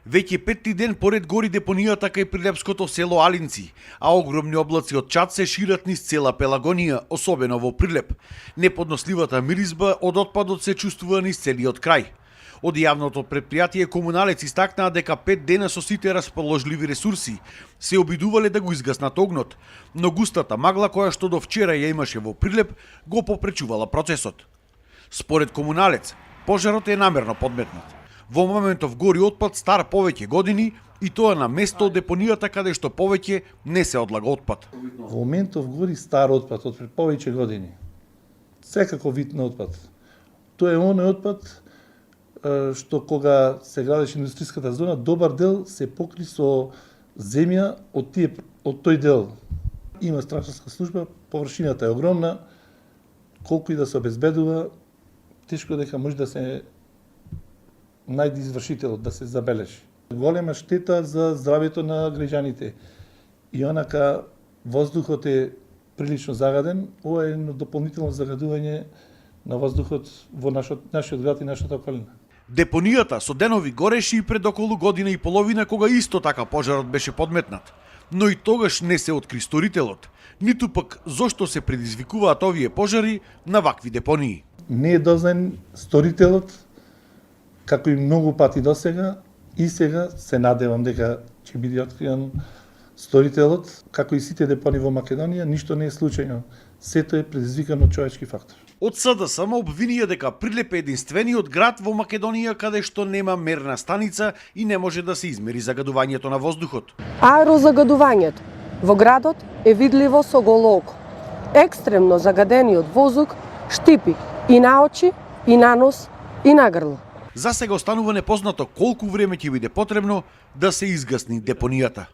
Веќе петти ден поред гори депонијата кај прилепското село Алинци, а огромни облаци од чад се шират низ цела Пелагонија, особено во Прилеп. Неподносливата миризба од отпадот се чувствува низ целиот крај. Од јавното предпријатие Комуналец истакнаа дека 5 дена со сите расположливи ресурси се обидувале да го изгаснат огнот, но густата магла која што до вчера ја имаше во Прилеп го попречувала процесот. Според Комуналец, пожарот е намерно подметнат. Во моментов гори отпад стар повеќе години и тоа на место од депонијата каде што повеќе не се одлага отпад. Во моментов гори стар отпад од пред повеќе години. Секако вид на отпад. Тоа е оној отпад што кога се градеше индустријската зона, добар дел се покри со земја од тој дел. Има страшарска служба, површината е огромна, колку и да се обезбедува, тешко дека може да се најде извршителот, да се забележи. Голема штета за здравјето на граѓаните. И онака воздухот е прилично загаден, ова е едно дополнително загадување на воздухот во нашиот град и нашата околина. Депонијата со денови гореше и пред околу година и половина кога исто така пожарот беше подметнат. Но и тогаш не се откри сторителот, ниту пак зошто се предизвикуваат овие пожари на вакви депонии. Не е дознан сторителот, како и многу пати досега, и сега се надевам дека ќе биде откриен сторителот, како и сите депони во Македонија, ништо не е случајно. Сето е предизвикано од човечки фактор. Од СДСМ обвинија дека Прилеп е единствениот град во Македонија каде што нема мерна станица и не може да се измери загадувањето на воздухот. Аерозагадувањето во градот е видливо со голо око. Екстремно загадениот воздух штипи и на очи, и на нос, и на грло. За сега останува непознато колку време ќе биде потребно да се изгасни депонијата.